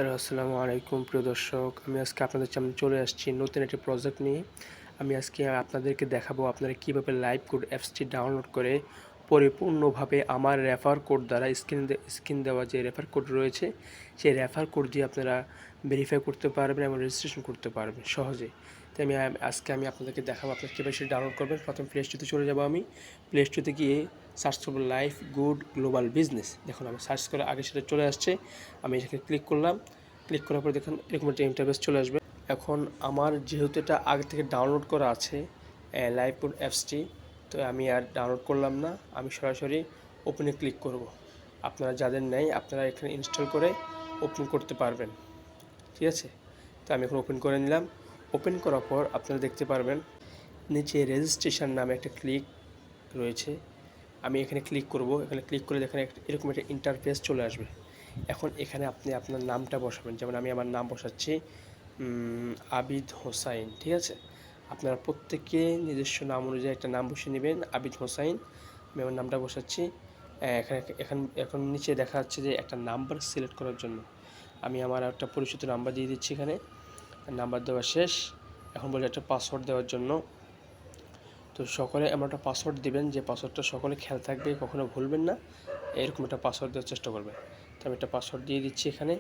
Hello, আসসালামু আলাইকুম প্রিয় দর্শক। আমি আজকে আপনাদের সামনে চলে আসছি নতুন একটি প্রজেক্ট নিয়ে। আমি আজকে আপনাদেরকে দেখাবো আপনারা কীভাবে লাইভ কোড অ্যাপসটি ডাউনলোড করে পরিপূর্ণভাবে আমার রেফার কোড দ্বারা স্ক্রিন দেওয়া যে রেফার কোড রয়েছে সেই রেফার কোড দিয়ে আপনারা ভেরিফাই করতে পারবেন এবং রেজিস্ট্রেশন করতে পারবেন সহজেই। তাই আজকে আপনাদেরকে দেখাবো আপনারা কীভাবে সেটা ডাউনলোড করবেন। প্রথম প্লে স্টোরে চলে যাব। আমি প্লে স্টোরে গিয়ে সার্চ করবো লাইভ গুড গ্লোবাল বিজনেস। দেখুন আমি সার্চ করে আগে সেটা চলে আসছে। আমি এটাকে ক্লিক করলাম। ক্লিক করার পর দেখুন এরকম একটা ইন্টারফেস চলে আসবে। এখন আমার যেহেতু এটা আগে থেকে ডাউনলোড করা আছে লাইভ কোড অ্যাপসটি, তো আমি আর ডাউনলোড করলাম না, আমি সরাসরি ওপেনে ক্লিক করব। আপনারা যাদের নেই আপনারা এখানে ইনস্টল করে ওপেন করতে পারবেন, ঠিক আছে। তো আমি এখন ওপেন করে নিলাম। ওপেন করার পর আপনারা দেখতে পারবেন নিচে রেজিস্ট্রেশন নামে একটা ক্লিক রয়েছে। আমি এখানে ক্লিক করব। এখানে ক্লিক করে দেখেন এরকম একটা ইন্টারফেস চলে আসবে। এখন এখানে আপনি আপনার নামটা বসাবেন। যেমন আমি আমার নাম বসাচ্ছি আবিদ হোসাইন, ঠিক আছে। আপনারা প্রত্যেকে নিজস্ব নাম অনুযায়ী একটা নাম বসিয়ে নেবেন। আবিদ হোসাইন আমি আমার নামটা বসাচ্ছি। এখন নিচে দেখা যাচ্ছে যে একটা নাম্বার সিলেক্ট করার জন্য আমি আমার একটা পরিচিত নাম্বার দিয়ে দিচ্ছি। এখানে নাম্বার দেওয়া শেষ। এখন বলে একটা পাসওয়ার্ড দেওয়ার জন্য। তো সকলে এমন একটা পাসওয়ার্ড দিবেন যে পাসওয়ার্ডটা সকলে খেয়াল থাকবে, কখনো ভুলবেন না। এরকম একটা পাসওয়ার্ড দেওয়ার চেষ্টা করবেন। তো আমি একটা পাসওয়ার্ড দিয়ে দিচ্ছি। এখানে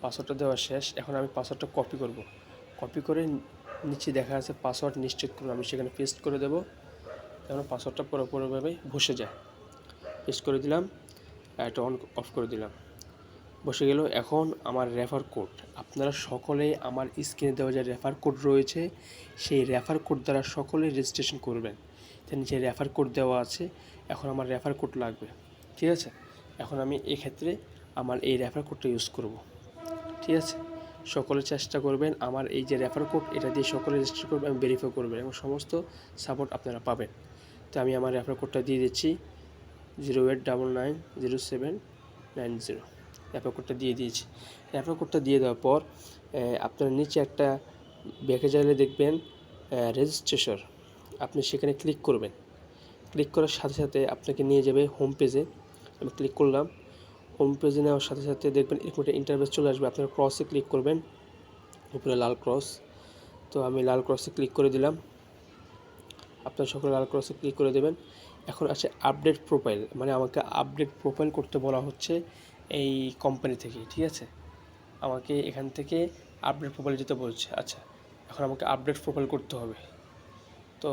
পাসওয়ার্ডটা দেওয়া শেষ। এখন আমি পাসওয়ার্ডটা কপি করব। কপি করে নিচে দেখা আছে পাসওয়ার্ড নিশ্চিত করুন, আমি সেখানে পেস্ট করে দেব। এখন পাসওয়ার্ডটা পুরোপুরিভাবে বসে যায়। পেস্ট করে দিলাম, এটা অন অফ করে দিলাম, বসে গেল। এখন আমার রেফার কোড আপনারা সকলে আমার স্ক্রিনে দেওয়া যে রেফার কোড রয়েছে সেই রেফার কোড দ্বারা সকলে রেজিস্ট্রেশন করবেন। তাই নিচে রেফার কোড দেওয়া আছে। এখন আমার রেফার কোড লাগবে, ঠিক আছে। এখন আমি এক্ষেত্রে আমার এই রেফার কোডটা ইউজ করব, ঠিক আছে। সকলে চেষ্টা করবেন আমার এই যে রেফার কোড এটা দিয়ে সকলে রেজিস্টার করবেন এবং ভেরিফাই করবেন এবং সমস্ত সাপোর্ট আপনারা পাবেন। তো আমি আমার রেফার কোডটা দিয়ে দিচ্ছি 08990790। রেফার কোডটা দিয়ে দিয়েছি। রেফার কোডটা দিয়ে দেওয়ার পর আপনার নিচে একটা ব্যাকে চাইলে দেখবেন রেজিস্ট্রেশন, আপনি সেখানে ক্লিক করবেন। ক্লিক করার সাথে সাথে আপনাকে নিয়ে যাবে হোম পেজে। আমি ক্লিক করলাম। হোম পেজে নেওয়ার সাথে সাথে দেখবেন এরকম একটা ইন্টারফেস চলে আসবে। আপনারা ক্রসে ক্লিক করবেন, উপরে লাল ক্রস। তো আমি লাল ক্রসে ক্লিক করে দিলাম। আপনারা সকলে লাল ক্রসে ক্লিক করে দেবেন। এখন আছে আপডেট প্রোফাইল, মানে আমাকে আপডেট প্রোফাইল করতে বলা হচ্ছে এই কোম্পানি থেকে, ঠিক আছে। আমাকে এখান থেকে আপডেট প্রোফাইল যেতে বলছে। আচ্ছা, এখন আমাকে আপডেট প্রোফাইল করতে হবে। তো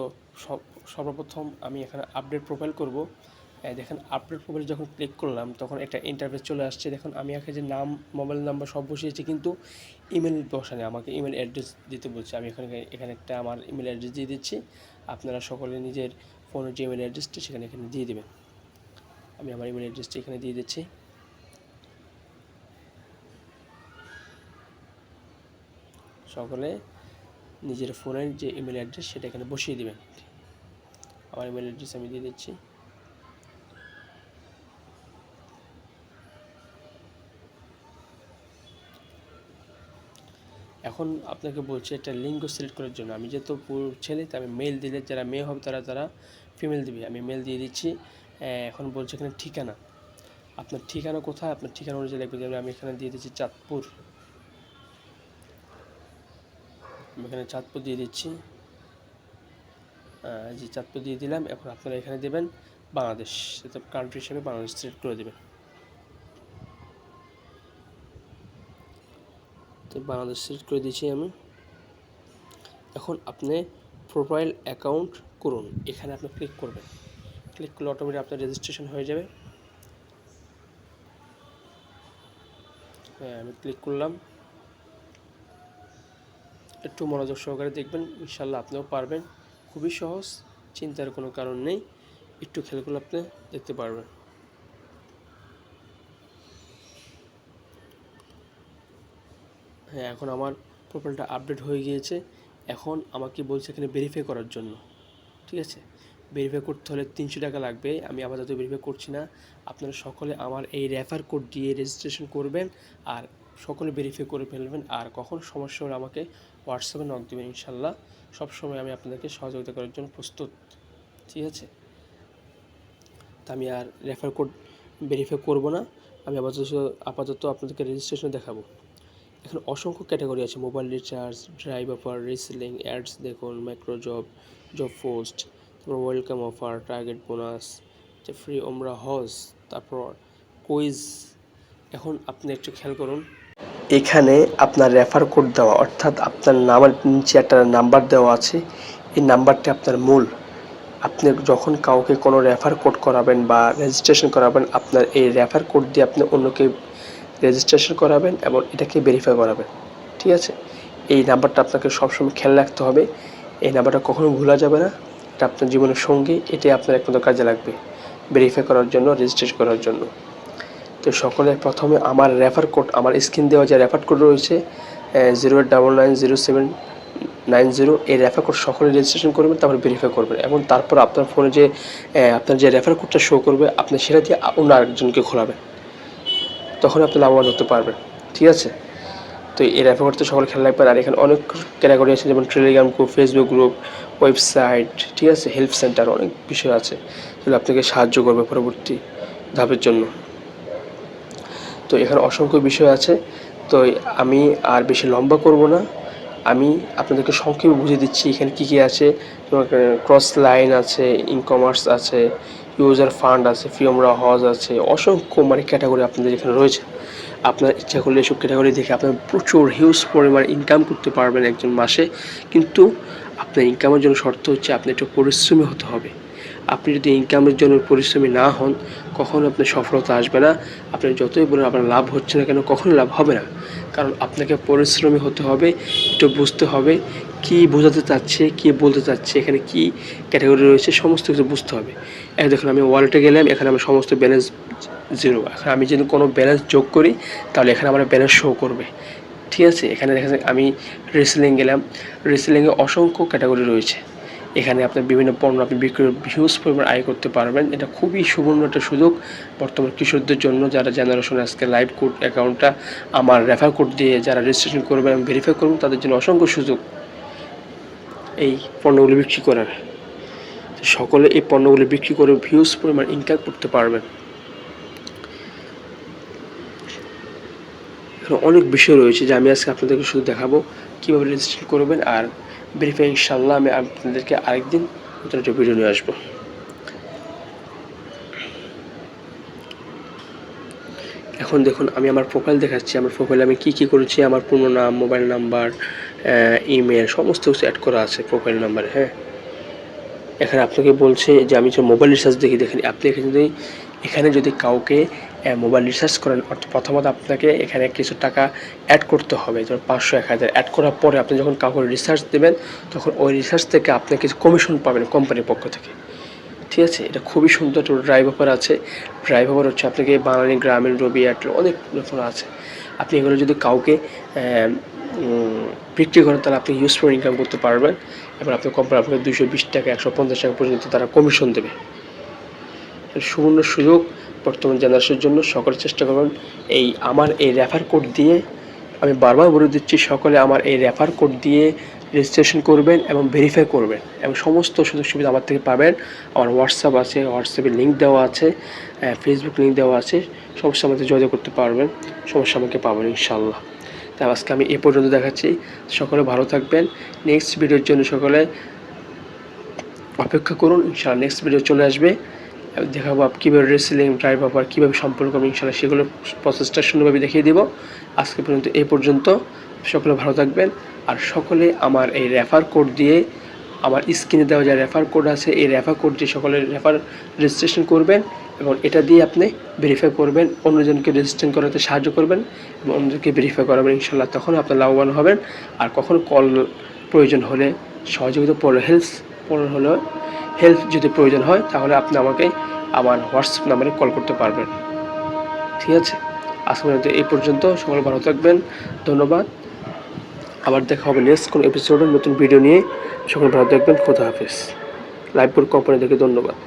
সর্বপ্রথম আমি এখানে আপডেট প্রোফাইল করব। দেখেন আপডেট প্রোফাইল যখন ক্লিক করলাম তখন একটা ইন্টারফেস চলে আসছে। দেখুন আমি এখানে যে নাম, মোবাইল নাম্বার সব বসিয়েছি, কিন্তু ইমেল বসানি, আমাকে ইমেল অ্যাড্রেস দিতে বলছে। আমি এখানে একটা আমার ইমেল অ্যাড্রেস দিয়ে দিচ্ছি। আপনারা সকলে নিজের ফোনের যে ইমেল অ্যাড্রেসটা এখানে দিয়ে দেবেন। আমি আমার ইমেল অ্যাড্রেসটা এখানে দিয়ে দিচ্ছি। সকলে নিজের ফোনের যে ইমেল অ্যাড্রেস সেটা এখানে বসিয়ে দেবেন। আমার ইমেল অ্যাড্রেস আমি দিয়ে দিচ্ছি। এখন আপনাকে বলছে একটা লিঙ্গ সিলেক্ট করার জন্য। আমি যেহেতু ছেলে তাই আমি মেল দিলে, যারা মেয়ে হবে তারা ফিমেল দিবে। আমি মেল দিয়ে দিচ্ছি। এখন বলছে এখানে ঠিকানা, আপনার ঠিকানা কোথায়, আপনার ঠিকানা অনুযায়ী লিখবে। যেমন আমি এখানে দিয়ে দিচ্ছি চাঁদপুর। আমি এখানে চাঁদপুর দিয়ে দিচ্ছি। যে চাঁদপুর দিয়ে দিলাম। এখন আপনারা এখানে দেবেন বাংলাদেশ, সেটা কান্ট্রি হিসেবে বাংলাদেশ সিলেক্ট করে দেবেন। তো বাংলাদেশ সিলেক্ট করে দিয়েছি আমি। এখন আপনি প্রোফাইল অ্যাকাউন্ট করুন, এখানে আপনি ক্লিক করবেন। ক্লিক করলে অটোমেটিক আপনার রেজিস্ট্রেশন হয়ে যাবে। আমি ক্লিক করলাম। একটু মনোযোগ সহকারে দেখবেন, ইনশাল্লাহ আপনিও পারবেন। খুবই সহজ, চিন্তার কোনো কারণ নেই। একটু খেয়াল করলে আপনি দেখতে পারবেন। এখন আমার প্রোফাইলটা আপডেট হয়ে গিয়েছে। এখন আমাকে বলছে এখানে ভেরিফাই করার জন্য, ঠিক আছে। ভেরিফাই করতে হলে 300 টাকা লাগবে। আমি আপাতত ভেরিফাই করছি না। আপনারা সকলে আমার এই রেফার কোড দিয়ে রেজিস্ট্রেশন করবেন আর সকলে ভেরিফাই করে ফেলবেন। আর কখন সমস্যা হলে আমাকে হোয়াটসঅ্যাপে নক দেবেন। ইনশাল্লাহ সবসময় আমি আপনাদেরকে সহযোগিতা করার জন্য প্রস্তুত, ঠিক আছে। তা আমি আর রেফার কোড ভেরিফাই করব না। আমি আপাতত আপনাদেরকে রেজিস্ট্রেশন দেখাবো। এখানে অসংখ্য ক্যাটাগরি আছে, mobile recharge, drive offer, reselling, ads দেখুন, মাইক্রো জব, জব পোস্ট, তারপর welcome offer, target bonus, free ওমরা হজ, তারপর কুইজ। এখন আপনি একটু খেয়াল করুন, এখানে আপনার রেফার কোড দেওয়া, অর্থাৎ আপনার নামের নিচে একটা নাম্বার দেওয়া আছে, এই নাম্বারটি আপনার মূল। আপনি যখন কাউকে কোনো রেফার কোড করাবেন বা রেজিস্ট্রেশন করাবেন, আপনার এই রেফার কোড দিয়ে আপনি অন্যকে রেজিস্ট্রেশন করাবেন এবং এটাকে ভেরিফাই করাবেন। ঠিক আছে, এই নাম্বারটা আপনাকে সবসময় খেয়াল রাখতে হবে। এই নাম্বারটা কখনো ভোলা যাবে না, এটা আপনার জীবনের সঙ্গী, এটাই আপনার একমাত্র কাজে লাগবে ভেরিফাই করার জন্য, রেজিস্ট্রেশন করার জন্য। তো সকলে প্রথমে আমার রেফার কোড, আমার স্ক্রিন দেওয়া যে রেফার কোড রয়েছে 0899070, এই রেফার কোড সকলে রেজিস্ট্রেশন করবেন, তারপর ভেরিফাই করবেন এবং তারপর আপনার ফোনে যে আপনার যে রেফার কোডটা শো করবে, আপনি সেটা দিয়ে অন্য আরেকজনকে খোলাবেন, তখন আপনি লাভবান হতে পারবেন। ঠিক আছে, তো এই রেফার কোডটা সকলে খেয়াল রাখবেন। আর এখানে অনেক ক্যাটাগরি আছে, যেমন Telegram group, Facebook group, website, ঠিক আছে, হেল্প সেন্টার, অনেক বিষয় আছে যেগুলো আপনাকে সাহায্য করবে পরবর্তী ধাপের জন্য। তো এখানে অসংখ্য বিষয় আছে, তো আমি আর বেশি লম্বা করব না, আমি আপনাদেরকে সংক্ষেপে বুঝিয়ে দিচ্ছি এখানে কী কী আছে। ক্রস লাইন আছে, ই কমার্স আছে, ইউজার ফান্ড আছে, ফ্রি ওমরা হজ আছে, অসংখ্য ক্যাটাগরি আপনাদের এখানে রয়েছে। আপনার ইচ্ছা করলে এসব ক্যাটাগরি দেখে আপনার প্রচুর হিউজ পরিমাণ ইনকাম করতে পারবেন একজন মাসে। কিন্তু আপনার ইনকামের জন্য শর্ত হচ্ছে আপনি একটু পরিশ্রমী হতে হবে। আপনি যদি ইনকামের জন্য পরিশ্রমী না হন, কখনো আপনার সফলতা আসবে না। আপনি যতই বলেন আপনার লাভ হচ্ছে না কেন, কখনোই লাভ হবে না। কারণ আপনাকে পরিশ্রমী হতে হবে, একটু বুঝতে হবে কী বোঝাতে চাচ্ছে, কী বলতে চাচ্ছে, এখানে কী ক্যাটাগরি রয়েছে, সমস্ত কিছু বুঝতে হবে। দেখুন, আমি ওয়ালেটে গেলাম, এখানে আমার সমস্ত ব্যালেন্স জিরো। এখন আমি যদি কোনো ব্যালেন্স যোগ করি, তাহলে এখানে আমার ব্যালেন্স শো করবে। ঠিক আছে, এখানে দেখা যায় আমি রিসেলিং গেলাম, রিসেলিংয়ে অসংখ্য ক্যাটাগরি রয়েছে। এখানে আপনার বিভিন্ন পণ্য আপনি বিক্রি হিউজ পরিমাণ আয় করতে পারবেন। এটা খুবই সুবর্ণ একটা সুযোগ বর্তমান কিশোরদের জন্য, যারা জেনারেশন আজকে লাইভ কোড অ্যাকাউন্টটা আমার রেফার কোড দিয়ে যারা রেজিস্ট্রেশন করবেন এবং ভেরিফাই করবেন, তাদের জন্য অসংখ্য সুযোগ এই পণ্যগুলো বিক্রি করার। সকলে এই পণ্যগুলো বিক্রি করে হিউজ পরিমাণ ইনকাম করতে পারবেন। এখানে অনেক বিষয় রয়েছে যে আমি আজকে আপনাদেরকে শুধু দেখাবো কীভাবে রেজিস্ট্রেশন করবেন আর ভেরিফাই। ইনশাআল্লাহ আমি আপনাদেরকে আরেকদিন নতুন একটা ভিডিও নিয়ে আসবো। এখন দেখুন, আমি আমার প্রোফাইল দেখাচ্ছি। আমার প্রোফাইলে আমি কী কী করেছি, আমার পূর্ণ নাম, মোবাইল নাম্বার, ইমেল, সমস্ত কিছু অ্যাড করা আছে প্রোফাইল নাম্বারে। হ্যাঁ, এখানে আপনাকে বলছে যে আমি যে মোবাইল রিচার্জ দেখেন, আপনি এখানে যদি কাউকে মোবাইল রিচার্জ করেন, অর্থাৎ প্রথমত আপনাকে এখানে কিছু টাকা অ্যাড করতে হবে, যেমন 500, 1000 অ্যাড করার পরে আপনি যখন কাউকে রিচার্জ দেবেন, তখন ওই রিচার্জ থেকে আপনি কিছু কমিশন পাবেন কোম্পানির পক্ষ থেকে। ঠিক আছে, এটা খুবই সুন্দর। ড্রাইভ অফার আছে, ড্রাইভ অফার হচ্ছে আপনাকে বাঙালি, গ্রামীণ, রবি, এয়ারটেল, অনেক অফার আছে। আপনি এগুলো যদি কাউকে বিক্রি করেন, তাহলে আপনি ইউজ করে ইনকাম করতে পারবেন এবং আপনার কোম্পানি আপনাকে 220 টাকা, 150 টাকা পর্যন্ত তারা কমিশন দেবে। সুবর্ণ সুযোগ বর্তমান জেনারেশনের জন্য। সকলে চেষ্টা করবেন আমার এই রেফার কোড দিয়ে, আমি বারবার বলে দিচ্ছি, সকলে আমার এই রেফার কোড দিয়ে রেজিস্ট্রেশন করবেন এবং ভেরিফাই করবেন এবং সমস্ত সুযোগ সুবিধা আমার থেকে পাবেন। আমার হোয়াটসঅ্যাপ আছে, হোয়াটসঅ্যাপে লিঙ্ক দেওয়া আছে, ফেসবুক লিঙ্ক দেওয়া আছে, সমস্যা আমাকে যোগাযোগ করতে পারবেন, সমস্যা আমাকে পাবেন ইনশাআল্লাহ। তাই আজকে আমি এ পর্যন্ত দেখাচ্ছি। সকলে ভালো থাকবেন। নেক্সট ভিডিওর জন্য সকলে অপেক্ষা করুন, ইনশাআল্লাহ নেক্সট ভিডিও চলে আসবে। দেখাবো কীভাবে রেসলিং, ড্রাইভ অফার কীভাবে সম্পন্ন করবেন, ইনশাআল্লাহ সেগুলো প্রসেসটা সুন্দরভাবে দেখিয়ে দেবো। আজকে পর্যন্ত এই পর্যন্ত। সকলে ভালো থাকবেন। আর সকলে আমার এই রেফার কোড দিয়ে, আমার স্ক্রিনে দেওয়া যে রেফার কোড আছে, এই রেফার কোড দিয়ে সকলে রেজিস্ট্রেশন করবেন এবং এটা দিয়ে আপনি ভেরিফাই করবেন, অন্যজনকে রেজিস্ট্রেশন করাতে সাহায্য করবেন এবং অন্যজনকে ভেরিফাই করাবেন। ইনশাআল্লাহ তখন আপনার লাভবান হবেন। আর কখনো কল প্রয়োজন হলে, সহযোগিতা হেল্প যদি প্রয়োজন হয়, তাহলে আপনি আমাকে আমার হোয়াটসঅ্যাপ নাম্বারে কল করতে পারবেন। ঠিক আছে, আজকে পর্যন্ত এই পর্যন্ত। সকলে ভালো থাকবেন, ধন্যবাদ। আবার দেখা হবে নেক্সট কোনো এপিসোডে নতুন ভিডিও নিয়ে। সকলে ভালো থাকবেন, খোদা হাফেজ। লাইভ কোড কোম্পানি থেকে ধন্যবাদ।